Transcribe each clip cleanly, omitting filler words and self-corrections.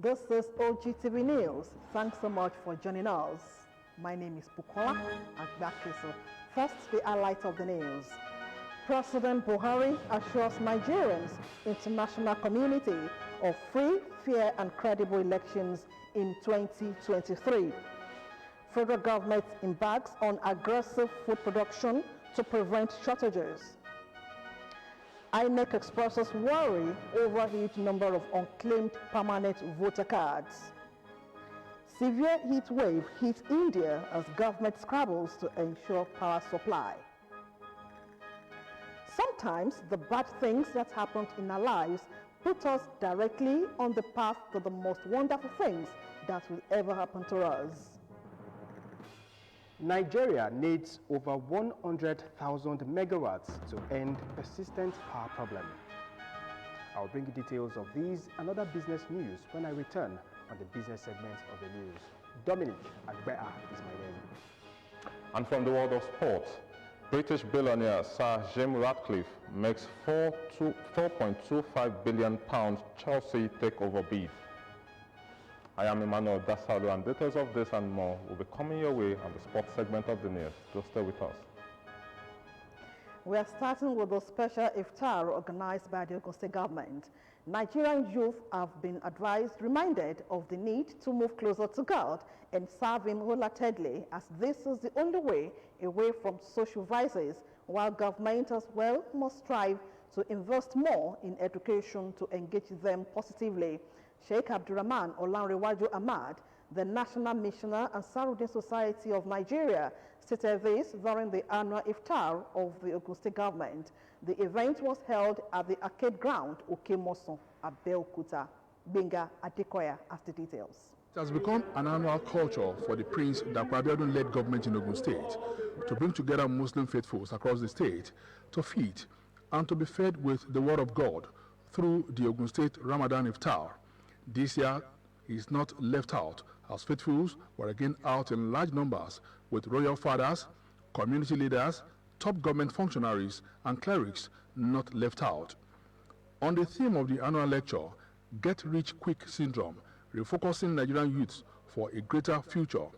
This is OGTV News. Thanks so much for joining us. My name is Bukola Abeokuta. First, the highlights of the news. President Buhari assures Nigerians, international community of free, fair and credible elections in 2023. Federal government embarks on aggressive food production to prevent shortages. INEC expresses worry over huge number of unclaimed permanent voter cards. Severe heat wave hits India as government scrambles to ensure power supply. Sometimes the bad things that happened in our lives put us directly on the path to the most wonderful things that will ever happen to us. Nigeria needs over 100,000 megawatts to end persistent power problem. I'll bring you details of these and other business news when I return on the business segment of the news. Dominic Agbea is my name. And from the world of sports, British billionaire Sir James Ratcliffe makes £4.25 billion Chelsea takeover bid. I am Emmanuel Dasalu, and details of this and more will be coming your way on the sports segment of the news. So stay with us. We are starting with a special iftar organized by the Ogun State government. Nigerian youth have been reminded of the need to move closer to God and serve Him wholeheartedly, as this is the only way away from social vices, while government as well must strive to invest more in education to engage them positively. Sheikh Abdurrahman Olanrewaju Ahmad, the National Missioner and Saruddin Society of Nigeria, stated this during the annual iftar of the Ogun State government. The event was held at the arcade ground, Okemoson, Abeokuta. Benga Adekoya has the details. It has become an annual culture for the Prince Abeokuta-led government in Ogun State to bring together Muslim faithfuls across the state to feed and to be fed with the word of God through the Ogun State Ramadan iftar. This year is not left out, as faithfuls were again out in large numbers with royal fathers, community leaders, top government functionaries and clerics not left out. On the theme of the annual lecture, Get Rich Quick Syndrome, refocusing Nigerian youths for a greater future,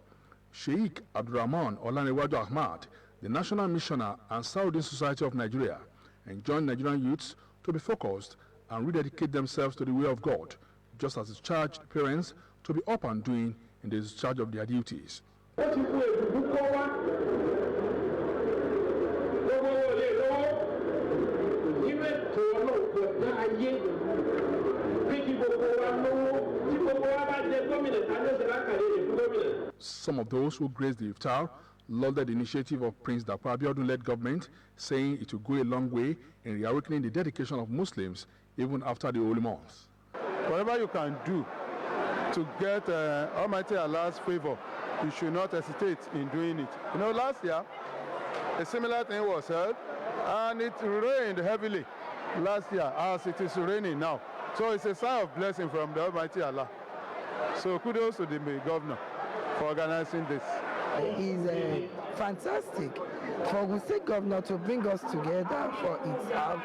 Sheikh Abdurrahman Olanrewaju Ahmad, the National Missioner and Saruddin Society of Nigeria, enjoined Nigerian youths to be focused and rededicate themselves to the way of God, just as it's charged parents to be up and doing in the discharge of their duties. Some of those who graced the iftar lauded the initiative of Prince Abeokuta-led government, saying it will go a long way in reawakening the dedication of Muslims even after the holy months. Whatever you can do to get Almighty Allah's favor, you should not hesitate in doing it. You know, last year, a similar thing was held, and it rained heavily last year, as it is raining now. So it's a sign of blessing from the Almighty Allah. So kudos to the governor for organizing this. It's fantastic for the state governor to bring us together for itself.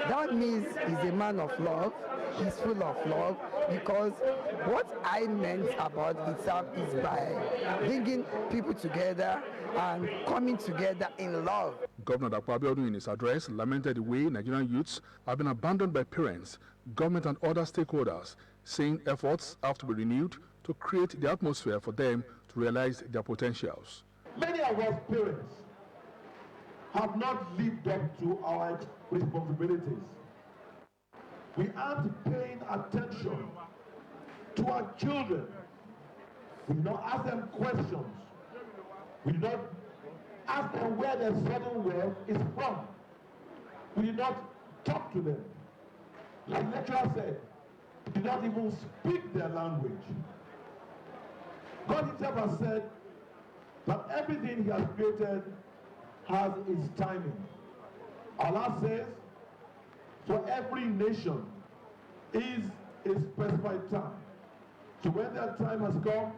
That means he's a man of love. He's full of love, because what I meant about itself is by bringing people together and coming together in love. Governor Abeokuta, in his address, lamented the way Nigerian youths have been abandoned by parents, government and other stakeholders, saying efforts have to be renewed to create the atmosphere for them to realize their potentials. Many of us parents have not lived up to our responsibilities. We aren't paying attention to our children. We do not ask them questions. We do not ask them where their sudden wealth is from. We do not talk to them. Like the lecturer said, we do not even speak their language. God himself has said that everything he has created has its timing. Allah says, for every nation is a specified time. So when that time has come,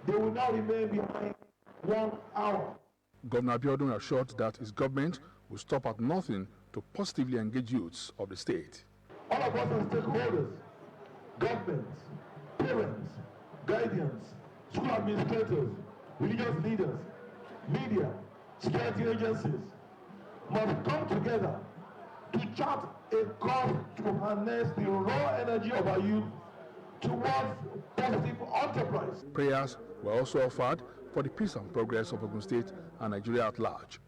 they will not remain behind 1 hour. Governor Abeokuta assured that his government will stop at nothing to positively engage youths of the state. All of us as stakeholders, governments, parents, parents, guardians, school administrators, religious leaders, media, security agencies must come together to chart a course to harness the raw energy of our youth towards positive enterprise. Prayers were also offered for the peace and progress of Ogun State and Nigeria at large.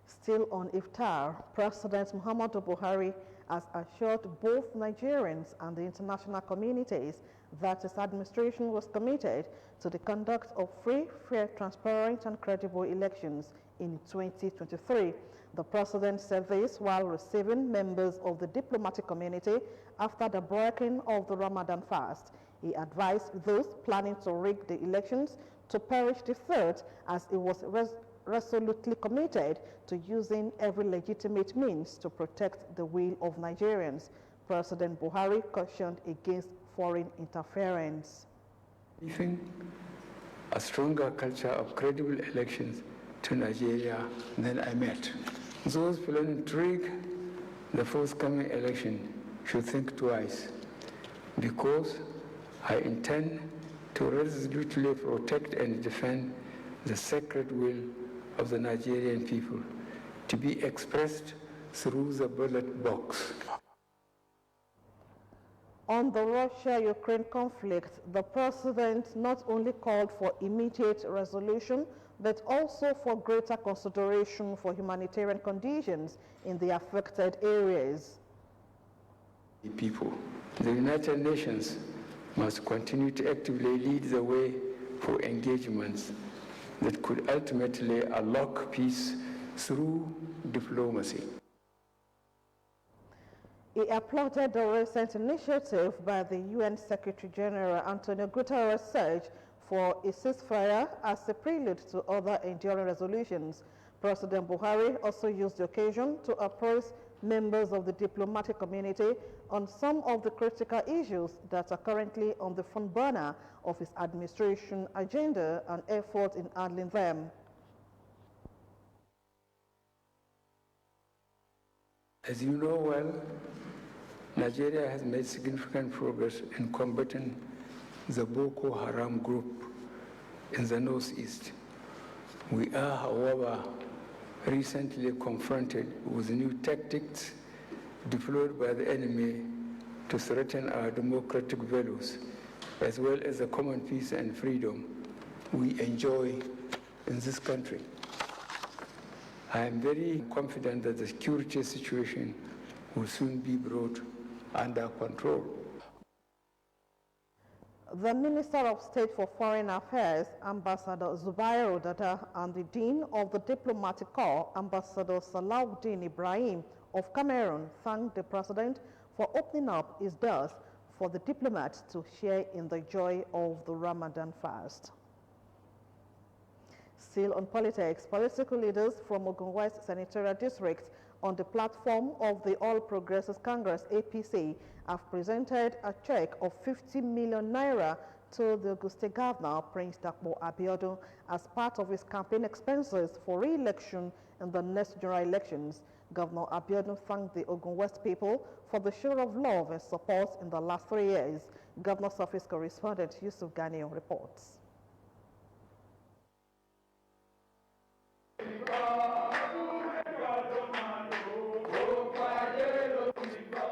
Still on iftar, President Muhammadu Buhari has assured both Nigerians and the international communities that his administration was committed to the conduct of free, fair, transparent and credible elections in 2023. The president said this while receiving members of the diplomatic community after the breaking of the Ramadan fast. He advised those planning to rig the elections to perish the third, as he was resolutely committed to using every legitimate means to protect the will of Nigerians. President Buhari cautioned against foreign interference. Giving a stronger culture of credible elections to Nigeria than I met. Those planning to rig the forthcoming election should think twice, because I intend to resolutely protect and defend the sacred will of the Nigerian people, to be expressed through the ballot box. On the Russia-Ukraine conflict, the president not only called for immediate resolution, but also for greater consideration for humanitarian conditions in the affected areas. The people, the United Nations must continue to actively lead the way for engagements that could ultimately unlock peace through diplomacy. He applauded the recent initiative by the UN Secretary General Antonio Guterres' search for a ceasefire as a prelude to other enduring resolutions. President Buhari also used the occasion to appraise members of the diplomatic community on some of the critical issues that are currently on the front burner of his administration agenda and effort in handling them. As you know well, Nigeria has made significant progress in combating the Boko Haram group in the northeast. We are, however, recently confronted with new tactics deployed by the enemy to threaten our democratic values, as well as the common peace and freedom we enjoy in this country. I am very confident that the security situation will soon be brought under control. The Minister of State for Foreign Affairs, Ambassador Zubair Dada, and the Dean of the Diplomatic Corps, Ambassador Salahuddin Ibrahim of Cameroon, thanked the President for opening up his doors for the diplomats to share in the joy of the Ramadan fast. Still on politics, political leaders from Ogun West Senatorial District on the platform of the All Progressives Congress, APC, have presented a check of 50 million naira to the Ogun State Governor, Prince Dakpo Abiodun, as part of his campaign expenses for re-election in the next general elections. Governor Abiodun thanked the Ogun West people for the show of love and support in the last 3 years. Governor's office correspondent Yusuf Ganiyo reports.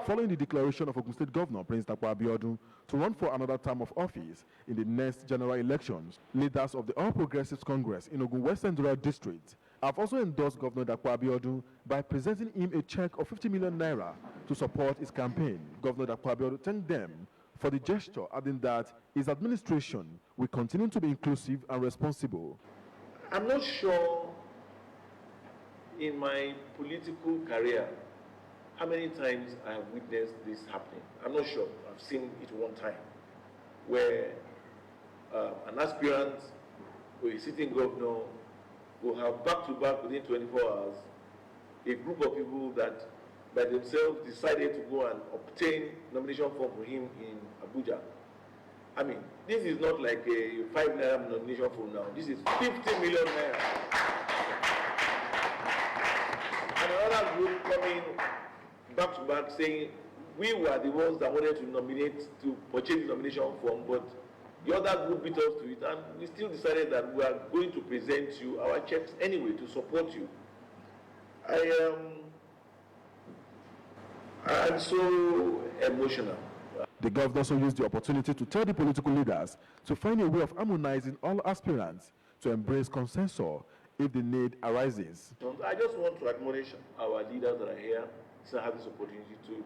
Following the declaration of Ogun State Governor Prince Dakpo Abiodun to run for another term of office in the next general elections, leaders of the All Progressives Congress in Ogun West Senatorial District have also endorsed Governor Dakpo Abiodun by presenting him a check of 50 million naira to support his campaign. Governor Dakpo Abiodun thanked them for the gesture, adding that his administration will continue to be inclusive and responsible. I'm not sure in my political career how many times I have witnessed this happening. I'm not sure. I've seen it one time where an aspirant or a sitting governor will have back-to-back within 24 hours a group of people that by themselves decided to go and obtain nomination form for him in Abuja. I mean, this is not like a 5 naira nomination form now. This is 50 million naira. And another group coming back to back saying we were the ones that wanted to nominate, to purchase the nomination form, but the other group beat us to it, and we still decided that we are going to present you our checks anyway to support you. I'm so emotional. The governor also used the opportunity to tell the political leaders to find a way of harmonizing all aspirants to embrace consensus if the need arises. I just want to admonish our leaders that are here to have this opportunity to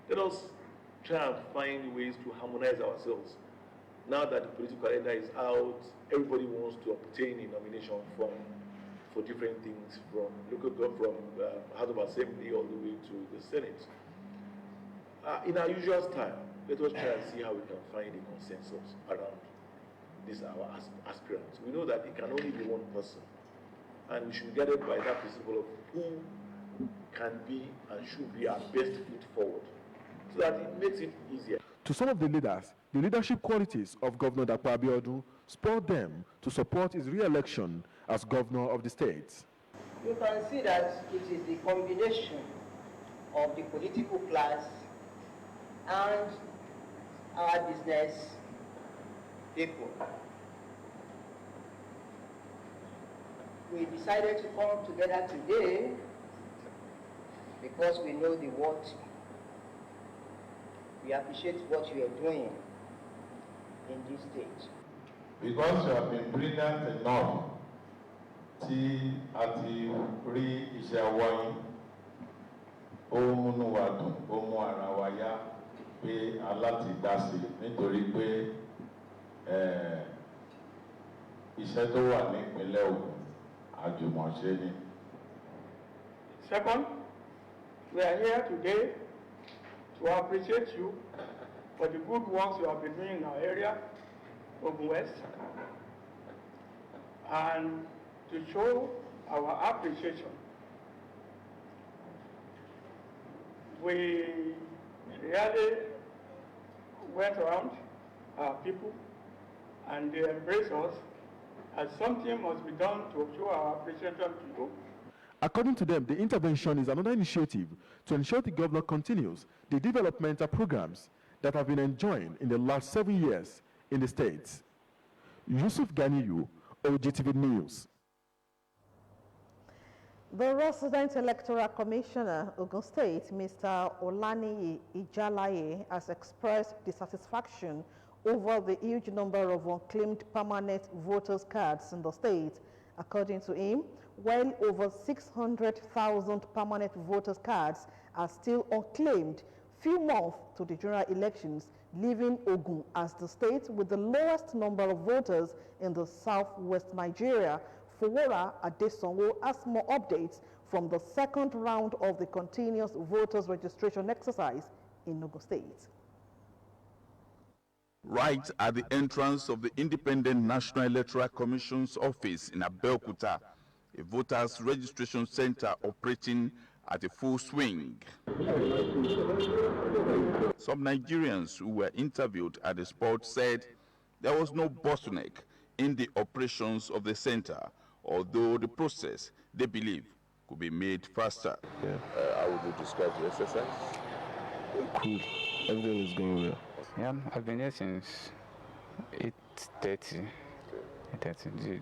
let us try and find ways to harmonize ourselves. Now that the political calendar is out, everybody wants to obtain a nomination form for different things, from local government, from House of Assembly all the way to the Senate. In our usual style, let us try and see how we can find a consensus around these our aspirants. We know that it can only be one person, and we should get it by that principle of who can be and should be our best foot forward, so that it makes it easier. To some of the leaders, the leadership qualities of Governor Dapo Abiodun spurred them to support his re-election as governor of the state. You can see that it is the combination of the political class and our business people. We decided to come together today because we know the work. We appreciate what you are doing in this state. Because you have been brilliant enough tí a ti rí iṣẹ́ ọwọ́ yín, ó múnú wa dùn, ó mú ara wa yá pé aláti dá sí nítorí pé iṣẹ́ tó wà ní ìpínlẹ̀ Ògùn àjùmọ̀ṣe ni. Second, we are here today to appreciate you for the good works you have been doing in our area, Ogun West, and to show our appreciation. We really went around our people and they embraced us, as something must be done to show our appreciation to you. According to them, the intervention is another initiative to ensure the governor continues the developmental programs that have been enjoined in the last 7 years in the states. Yusuf Ganiyu, OGTV News. The resident electoral commissioner, Ogun State, Mr. Olaniyi Ijalaye, has expressed dissatisfaction over the huge number of unclaimed permanent voters' cards in the state. According to him, well over 600,000 permanent voters' cards are still unclaimed, few months to the general elections, leaving Ogun as the state with the lowest number of voters in the southwest Nigeria. Fowora Adesonwo has more updates from the second round of the continuous voters registration exercise in Ogun State. Right at the entrance of the Independent National Electoral Commission's office in Abeokuta, a voters registration center operating at a full swing. Some Nigerians who were interviewed at the spot said there was no bottleneck in the operations of the center, although the process, they believe, could be made faster. How would you describe the exercise? Cool. Everything is going well. Yeah, I've been here since 8:30.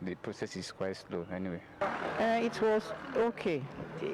The process is quite slow anyway. It was okay.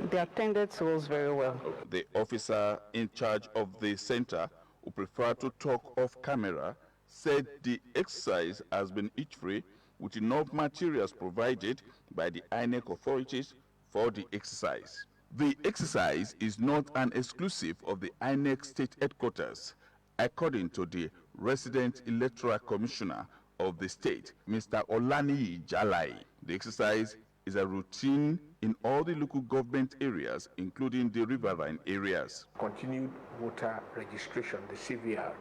The attendance was very well. The officer in charge of the center, who preferred to talk off camera, said the exercise has been hitch-free with enough materials provided by the INEC authorities for the exercise. The exercise is not an exclusive of the INEC state headquarters, according to the resident electoral commissioner of the state, Mr. Olaniyi Ijalaye. The exercise is a routine in all the local government areas, including the riverine areas. Continued voter registration, the CVR,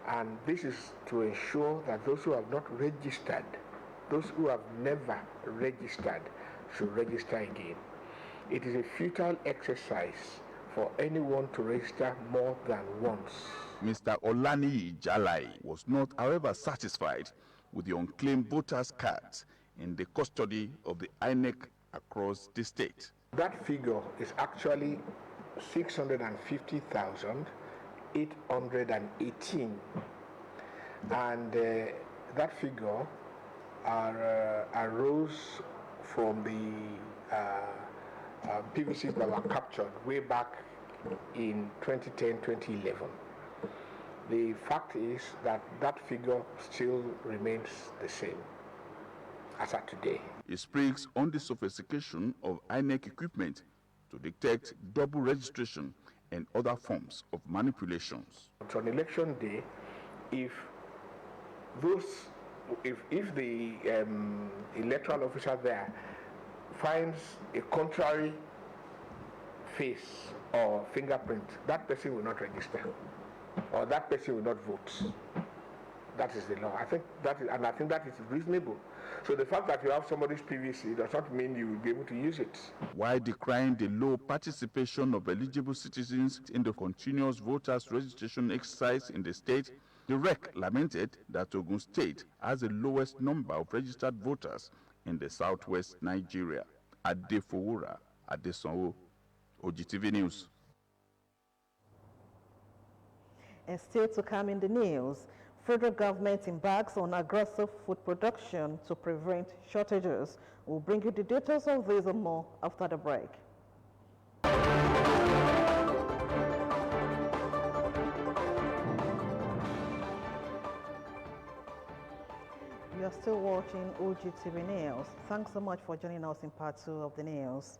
and this is to ensure that those who have not registered, those who have never registered, should register again. It is a futile exercise for anyone to register more than once. Mr. Olaniyi Ijalaye was not, however, satisfied with the unclaimed voters' cards in the custody of the INEC across the state. That figure is actually 650,000 818. And that figure arose from the PVCs that were captured way back in 2010-2011. The fact is that that figure still remains the same as at today. It speaks on the sophistication of INEC equipment to detect double registration and other forms of manipulations. So on election day, if the electoral officer there finds a contrary face or fingerprint, that person will not register, or that person will not vote. That is the law. I think that is reasonable. So the fact that you have somebody's PVC does not mean you will be able to use it. While decrying the low participation of eligible citizens in the continuous voters registration exercise in the state, the REC lamented that Ogun State has the lowest number of registered voters in the southwest Nigeria. Adefowura Adesanwo, OGTV News. And still to come in the news, federal government embarks on aggressive food production to prevent shortages. We'll bring you the details of this and more after the break. You're still watching OGTV News. Thanks so much for joining us in part 2 of the news.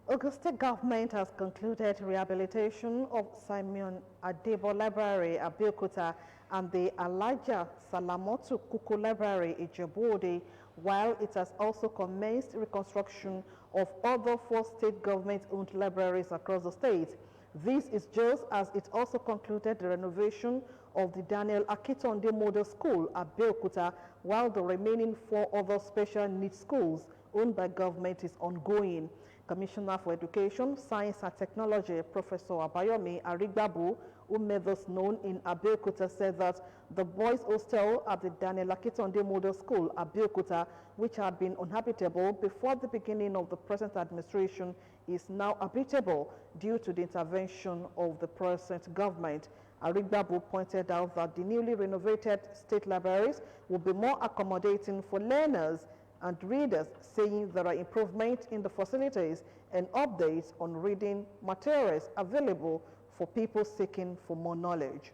Ogun State government has concluded rehabilitation of Simon Adebo Library, Abeokuta, and the Elijah Salamotu Kuku Library, Ijebu-Ode, while it has also commenced reconstruction of other 4 state government-owned libraries across the state. This is just as it also concluded the renovation of the Daniel Akitonde Model School, Abeokuta, while the remaining 4 other special needs schools owned by government is ongoing. Commissioner for Education, Science and Technology, Professor Abayomi Arigbabu, who made this known in Abeokuta, said that the boys' hostel at the Daniel Akitonde Model School, Abeokuta, which had been uninhabitable before the beginning of the present administration, is now habitable due to the intervention of the present government. Arigbabu pointed out that the newly renovated state libraries will be more accommodating for learners and readers, saying there are improvements in the facilities and updates on reading materials available for people seeking for more knowledge.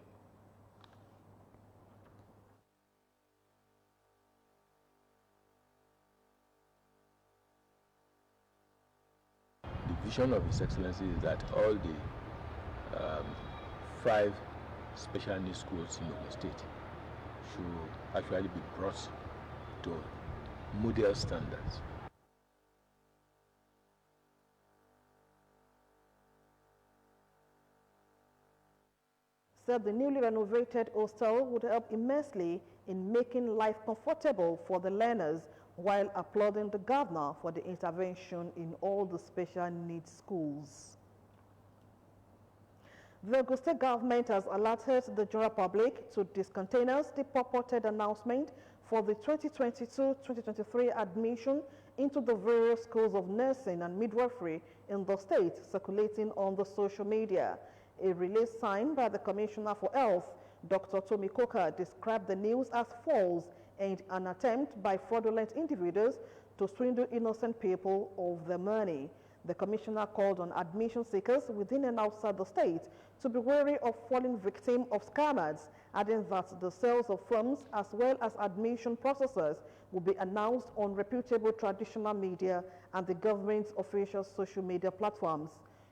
The vision of His Excellency is that all the 5 special needs schools in Ogun State should actually be brought to model standards. Said the newly renovated hostel would help immensely in making life comfortable for the learners, while applauding the governor for the intervention in all the special needs schools. The Ogun State government has alerted the general public to discontinuous the purported announcement for the 2022-2023 admission into the various schools of nursing and midwifery in the state circulating on the social media. A release signed by the Commissioner for Health, Dr. Tomi Koka, described the news as false and an attempt by fraudulent individuals to swindle innocent people of their money. The Commissioner called on admission seekers within and outside the state to be wary of falling victim of scammers, adding that the sales of firms as well as admission processors will be announced on reputable traditional media and the government's official social media platforms.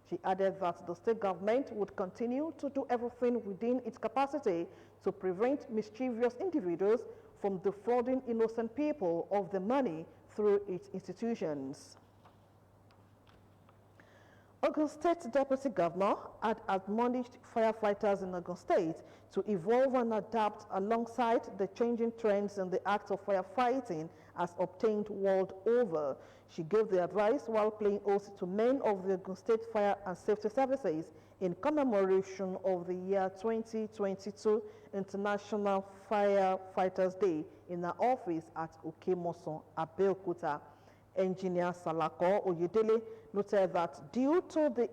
She added that the state government would continue to do everything within its capacity to prevent mischievous individuals from defrauding innocent people of their money through its institutions. Ogun State Deputy Governor had admonished firefighters in Ogun State to evolve and adapt alongside the changing trends in the act of firefighting as obtained world over. She gave the advice while playing host to men of the Ogun State Fire and Safety Services in commemoration of the year 2022 International Firefighters Day in her office at Okemoson, Abeokuta. Engineer Salako Oyedele noted that due to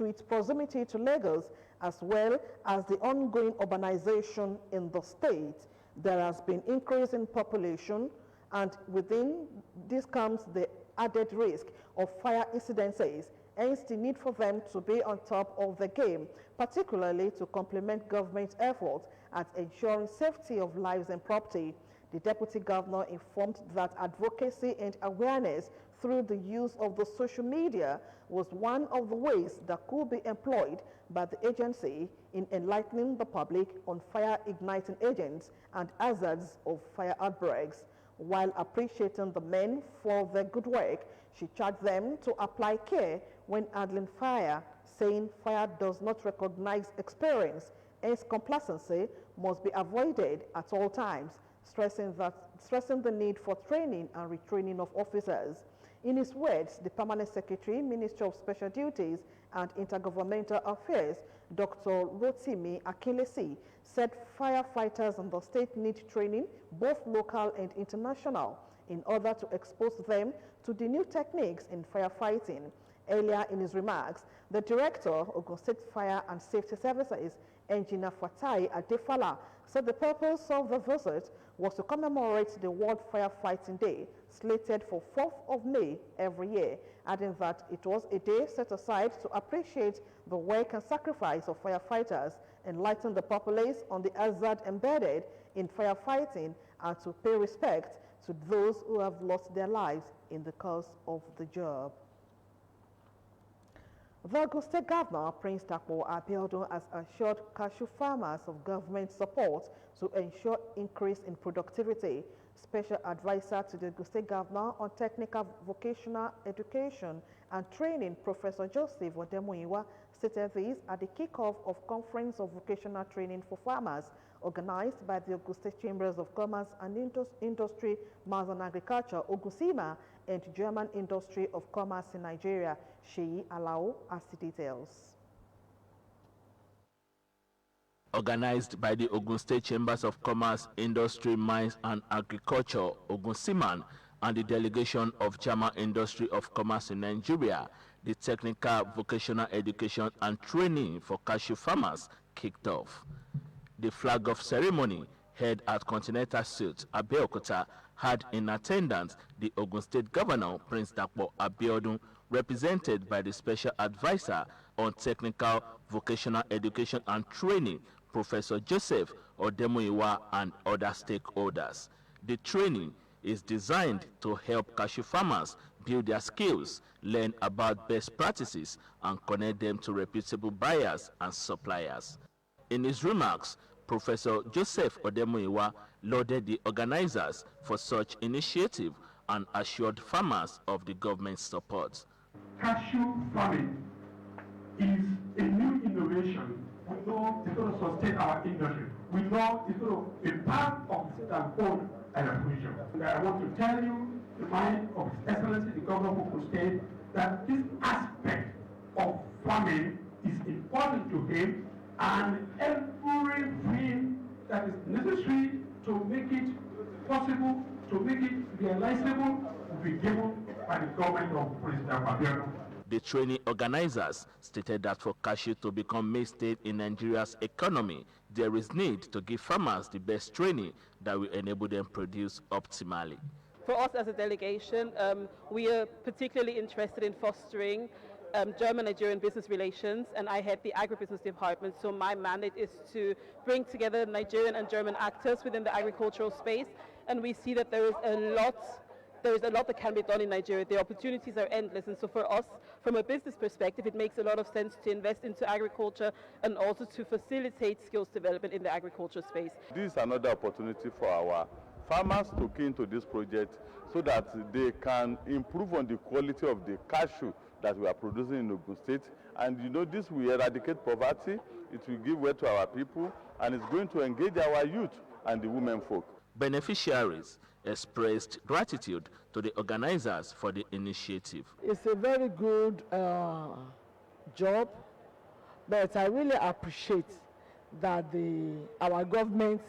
its proximity to Lagos as well as the ongoing urbanization in the state. There has been increase in population, and within this comes the added risk of fire incidences, hence the need for them to be on top of the game, particularly to complement government efforts at ensuring safety of lives and property. The Deputy Governor informed that advocacy and awareness through the use of the social media was one of the ways that could be employed by the agency in enlightening the public on fire-igniting agents and hazards of fire outbreaks. While appreciating the men for their good work, she charged them to apply care when handling fire, saying fire does not recognize experience, hence complacency must be avoided at all times, stressing the need for training and retraining of officers. In his words, the Permanent Secretary, Ministry of Special Duties and Intergovernmental Affairs, Dr. Rotimi Akinlesi, said firefighters in the state need training, both local and international, in order to expose them to the new techniques in firefighting. Earlier in his remarks, the Director of Ogun State Fire and Safety Services, Engineer Fatai Adefala, said the purpose of the visit was to commemorate the World Firefighting Day, slated for 4th of May every year, adding that it was a day set aside to appreciate the work and sacrifice of firefighters, enlighten the populace on the hazard embedded in firefighting, and to pay respect to those who have lost their lives in the course of the job. The Ogun State Governor, Prince Dapo Abiodun, has assured cashew farmers of government support to ensure increase in productivity. Special Advisor to the Ogun State Governor on Technical Vocational Education and Training, Professor Joseph Odemuyiwa, stated this at the kickoff of Conference of Vocational Training for Farmers, organized by the Ogun State Chambers of Commerce and Industry, Mines and Agriculture, Ogusima, and German Industry of Commerce in Nigeria. Sheyi Alao has the details. Organized by the Ogun State Chambers of Commerce, Industry, Mines and Agriculture, Ogunsiman, and the delegation of German Industry of Commerce in Nigeria, the Technical Vocational Education and Training for Cashew Farmers kicked off. The flag-off ceremony, held at Continental Suite, Abeokuta, had in attendance the Ogun State Governor, Prince Dapo Abiodun, represented by the Special Advisor on Technical Vocational Education and Training, Professor Joseph Odemuyiwa, and other stakeholders. The training is designed to help cashew farmers build their skills, learn about best practices, and connect them to reputable buyers and suppliers. In his remarks, Professor Joseph Odemuyiwa lauded the organizers for such initiative and assured farmers of the government's support. Cashew farming is a new innovation. We know it's going to sustain our industry. We know it's going to be part of the state and own future. And I want to tell you, the mind of His Excellency, the Governor of Ogun State, that this aspect of farming is important to him, and everything that is necessary to make it possible, to make it realizable, will be given by the government of President Abiodun. The training organizers stated that for cashew to become mainstay in Nigeria's economy, there is need to give farmers the best training that will enable them produce optimally. For us as a delegation, we are particularly interested in fostering German-Nigerian business relations, and I head the agribusiness department, so my mandate is to bring together Nigerian and German actors within the agricultural space, and we see that there is a lot that can be done in Nigeria. The opportunities are endless, and so for us, from a business perspective, it makes a lot of sense to invest into agriculture and also to facilitate skills development in the agriculture space. This is another opportunity for our farmers to key into this project so that they can improve on the quality of the cashew that we are producing in Ogun State. And you know, this will eradicate poverty, it will give way to our people, and it's going to engage our youth and the women folk. Beneficiaries expressed gratitude to the organizers for the initiative. It's a very good job, but I really appreciate that our government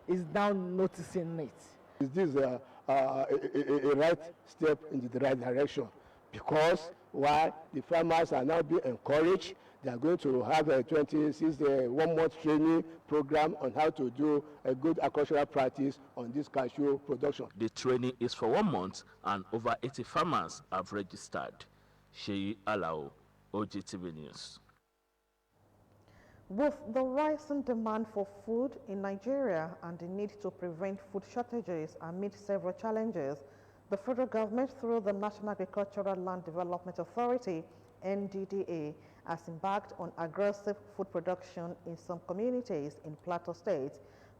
is now noticing it. This is a right step into the right direction, because while the farmers are now being encouraged, They are going to have a 1-month training program on how to do a good agricultural practice on this cashew production. The training is for 1 month and over 80 farmers have registered. Sheyi Alao, OGTV News. With the rising demand for food in Nigeria and the need to prevent food shortages amid several challenges, the federal government, through the National Agricultural Land Development Authority, NDDA, has embarked on aggressive food production in some communities in Plateau State.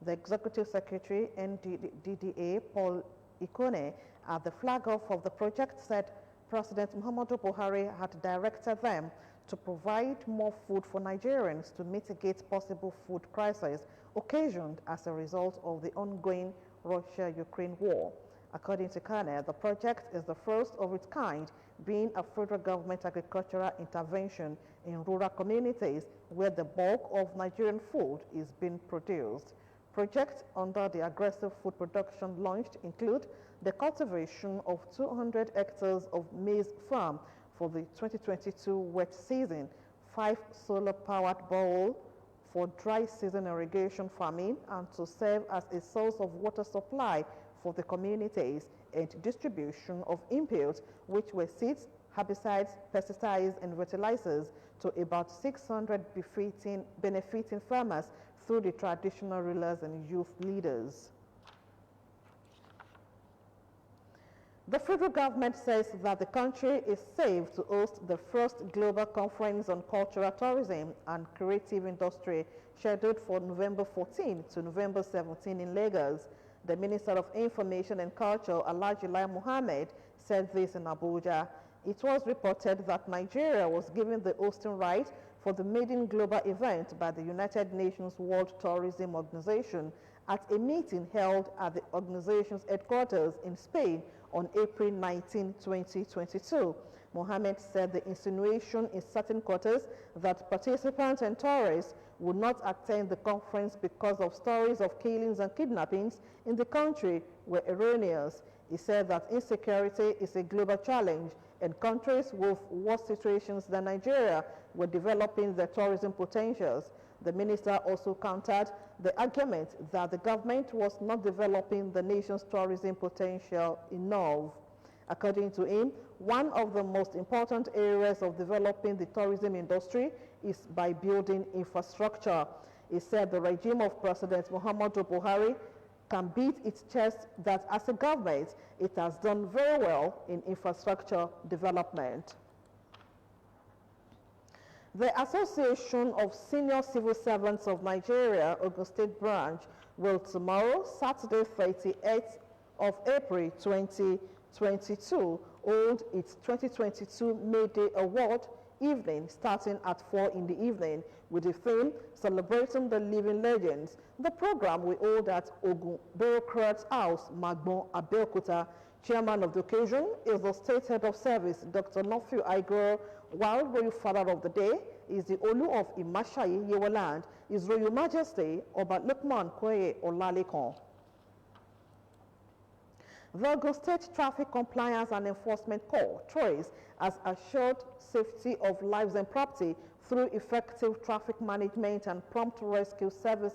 The Executive Secretary, NDDA, Paul Ikone, at the flag-off of the project, said President Muhammadu Buhari had directed them to provide more food for Nigerians to mitigate possible food crisis occasioned as a result of the ongoing Russia-Ukraine war. According to Kane, the project is the first of its kind, being a federal government agricultural intervention in rural communities where the bulk of Nigerian food is being produced. Projects under the aggressive food production launched include the cultivation of 200 hectares of maize farm for the 2022 wet season, 5 solar-powered boreholes for dry season irrigation farming and to serve as a source of water supply for the communities, and distribution of inputs, which were seeds, herbicides, pesticides, and fertilizers to about 600 benefiting farmers through the traditional rulers and youth leaders. The federal government says that the country is safe to host the first global conference on cultural tourism and creative industry scheduled for November 14 to November 17 in Lagos. The Minister of Information and Culture, Alhaji Lai Mohammed, said this in Abuja. It was reported that Nigeria was given the hosting right for the maiden global event by the United Nations World Tourism Organization at a meeting held at the organization's headquarters in Spain on April 19, 2022. Mohammed said the insinuation in certain quarters that participants and tourists would not attend the conference because of stories of killings and kidnappings in the country were erroneous. He said that insecurity is a global challenge and countries with worse situations than Nigeria were developing their tourism potentials. The minister also countered the argument that the government was not developing the nation's tourism potential enough. According to him, one of the most important areas of developing the tourism industry is by building infrastructure. He said the regime of President Muhammadu Buhari can beat its chest that as a government, it has done very well in infrastructure development. The Association of Senior Civil Servants of Nigeria, Ogun State Branch, will tomorrow, Saturday, 38th of April 2022, hold its 2022 May Day Award evening starting at 4 in the evening with the theme Celebrating the Living Legends. The program will hold at Ogun Bureaucrat's House, Magbon, Abeokuta. Chairman of the occasion is the State Head of Service, Dr. Nofiu Igor, while Royal Father of the Day is the Olu of Imashayi Yewaland, His Royal Majesty, Oba Lukman Koye Olalekan. The Ogun State Traffic Compliance and Enforcement Corps, TRACE, has assured safety of lives and property through effective traffic management and prompt rescue service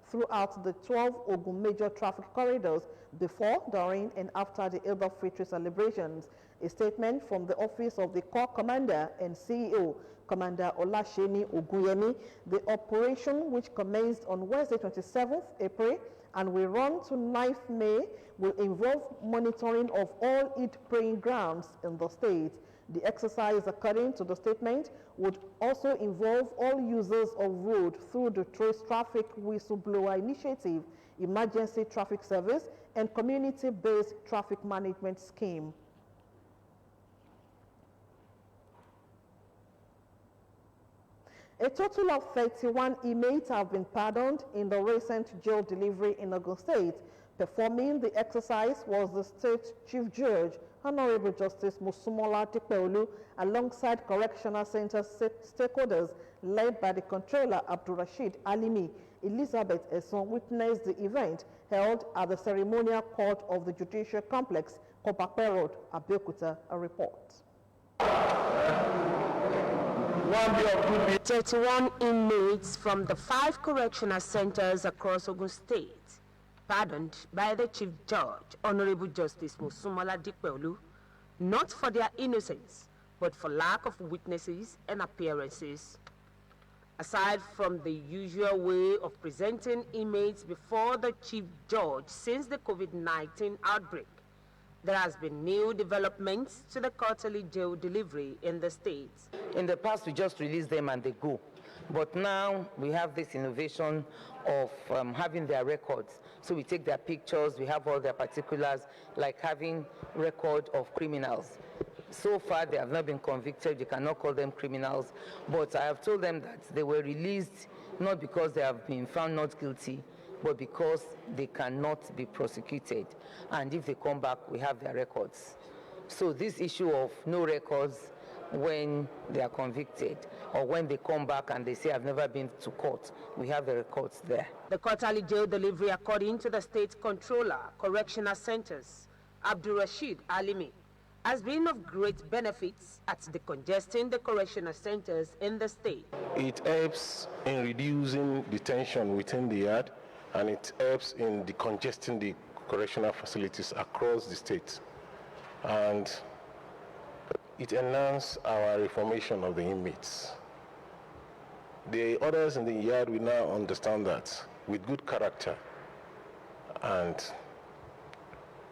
throughout the 12 Ogun major traffic corridors before, during, and after the Eid al-Fitr celebrations. A statement from the office of the Corps Commander and CEO, Commander Olasheni Oguyemi, the operation, which commenced on Wednesday 27th April and will run to 9th May, will involve monitoring of all Eid praying grounds in the state. The exercise, according to the statement, would also involve all users of road through the Trace Traffic Whistleblower Initiative, Emergency Traffic Service, and Community-Based Traffic Management Scheme. A total of 31 inmates have been pardoned in the recent jail delivery in Ogun State. Performing the exercise was the State Chief Judge, Honorable Justice Musumola Dipeolu, alongside Correctional Center stakeholders led by the Controller Abdurrashid Alimi. Elizabeth Esson witnessed the event held at the Ceremonial Court of the Judicial Complex, Kopakpe Road, Abeokuta. A report. 31 inmates from the 5 correctional centers across Ogun State pardoned by the Chief Judge, Honorable Justice Mosumola Dikpeolu, not for their innocence, but for lack of witnesses and appearances. Aside from the usual way of presenting inmates before the Chief Judge since the COVID-19 outbreak, there has been new developments to the quarterly jail delivery in the state. In the past, we just release them and they go. But now we have this innovation of having their records. So we take their pictures, we have all their particulars, like having record of criminals. So far, they have not been convicted. You cannot call them criminals. But I have told them that they were released not because they have been found not guilty, but because they cannot be prosecuted. And if they come back, we have their records. So this issue of no records when they are convicted, or when they come back and they say, I've never been to court, we have the records there. The quarterly jail delivery, according to the State Controller, Correctional Centers, Abdul Rashid Alimi, has been of great benefits at decongesting the correctional centers in the state. It helps in reducing detention within the yard, and it helps in decongesting the correctional facilities across the state. And it enhances our reformation of the inmates. The others in the yard will now understand that with good character and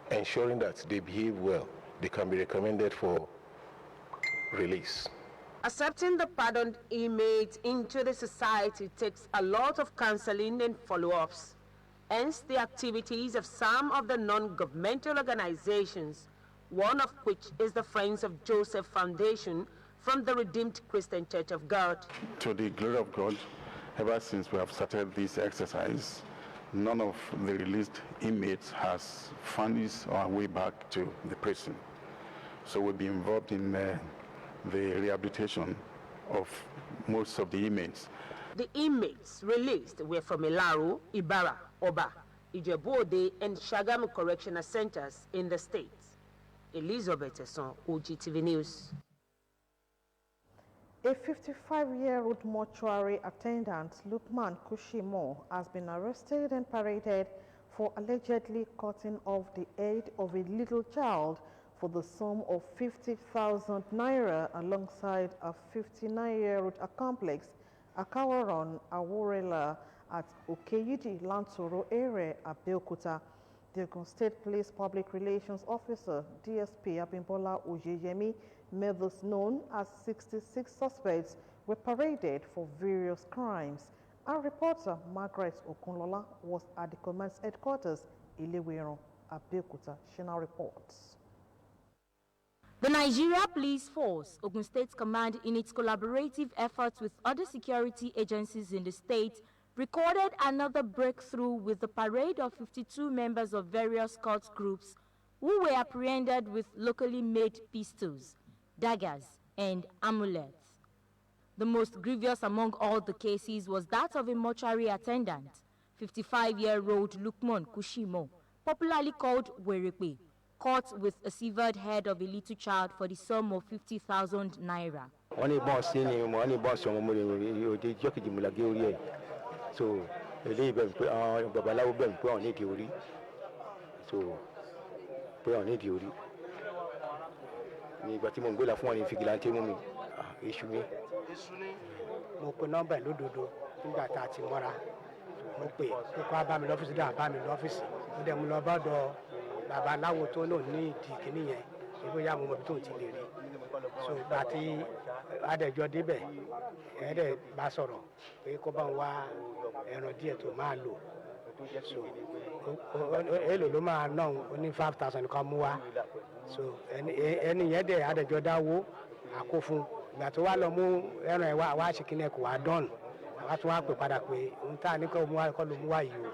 ensuring that they behave well, they can be recommended for release. Accepting the pardoned inmates into the society takes a lot of counseling and follow-ups. Hence, the activities of some of the non-governmental organizations, one of which is the Friends of Joseph Foundation from the Redeemed Christian Church of God. To the glory of God, ever since we have started this exercise, none of the released inmates has found his or her way back to the prison. So we'll be involved in the rehabilitation of most of the inmates. The inmates released were from Ilaro, Ibara, Oba, Ijebu-Ode, and Shagamu Correctional Centers in the state. Elizabeth Esson, OGTV News. A 55-year-old mortuary attendant, Lukman Kushimo, has been arrested and paraded for allegedly cutting off the head of a little child for the sum of 50,000 naira alongside a 59-year-old accomplice, Akawaron Aworela, at Okeyidi Lantoro area, Abeokuta. The Ogun State Police Public Relations Officer, DSP Abimbola Oyeyemi, made this known as 66 suspects were paraded for various crimes. Our reporter, Margaret Okunlola, was at the command's headquarters, Ilewero, Abeokuta. She now reports. The Nigeria Police Force, Ogun State Command, in its collaborative efforts with other security agencies in the state, recorded another breakthrough with the parade of 52 members of various cult groups who were apprehended with locally made pistols, daggers, and amulets. The most grievous among all the cases was that of a mortuary attendant, 55-year-old Lukman Kushimo, popularly called Werepe, caught with a severed head of a little child for the sum of 50,000 naira. So, mo pe nọ́mbà lódodo nígbà tá a ti mọ́ra mo pè kó wá bá mi lọ́fíìsì dáhùn bá mi lọ́fíìsì mo dẹ̀ mo lọ bá dọ̀ babaláwo tó lò ní ìdí kìíní yẹn ìbò yà mo mọ̀ bí tó ti lè rí so gba tí adẹ̀jọ́ débẹ̀ ẹ̀ẹ́dẹ̀ bá sọ̀rọ̀ pé kó bá ń wá ẹran díẹ̀ tó máa lò so èlò ló máa ná ó ní 5,000 kan mú wá so ẹni yẹn dẹ̀ adẹ̀jọ́ dáwó àkó fún ìgbà tó wá lọ mú ẹran ẹ̀ wá ṣe kíní ẹ̀ kò wá dọ́ọ̀nù àwa tún wá pè padà pé ohun tá a ní kọ́ ló mú wá yìí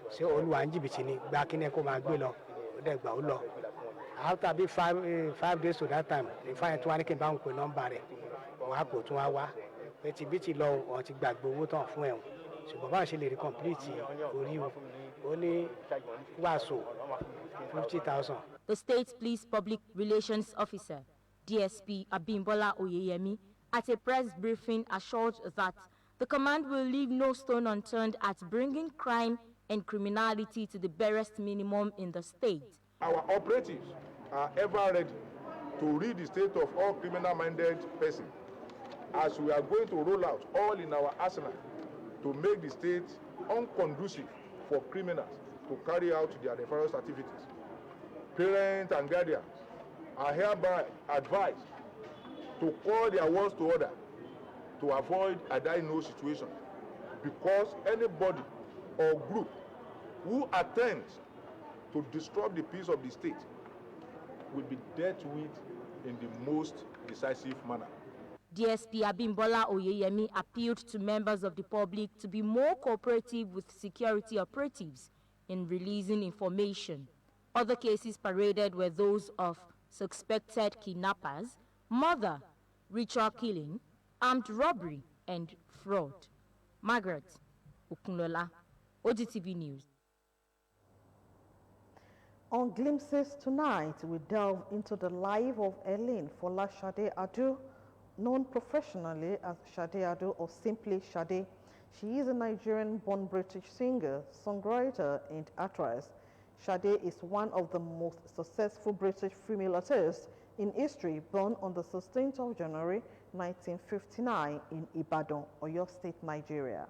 o ṣé olúwa ń jìbìtì ni gba kíní ẹ̀ kó máa gbé lọ ó dẹ̀ gbà ó lọ after bí 5 days to that time ìfáyẹn tó wá ní kí n bá ń pè nọ́mbà rẹ̀ wọ́n á pò tún wá wá pé tìbítì lọ wọ́n ti gbàgbé owó tán fún ẹ̀hún ṣùgbọ́n báwọn ṣe lè rí complete orí o ó ní wàásù 50,000. The State Police Public Relations Officer, DSP Abimbola Oyeyemi, at a press briefing assured that the command will leave no stone unturned at bringing crime and criminality to the barest minimum in the state. Our operatives are ever ready to rid the state of all criminal-minded persons, as we are going to roll out all in our arsenal to make the state unconducive for criminals to carry out their nefarious activities. Parents and guardians are hereby advised to call their wards to order to avoid a die-no situation, because anybody or group who attempts to disrupt the peace of the state will be dealt with in the most decisive manner. DSP Abimbola Oyeyemi appealed to members of the public to be more cooperative with security operatives in releasing information. Other cases paraded were those of suspected kidnappers, murder, ritual killing, armed robbery, and fraud. Margaret Okunlola, OGTV News. On Glimpses tonight, we delve into the life of Eileen Folashade Adu, known professionally as Shade Adu or simply Shade. She is a Nigerian-born British singer, songwriter, and actress. Shade is one of the most successful British female artists in history, born on the 16th of January 1959 in Ibadan, Oyo State, Nigeria.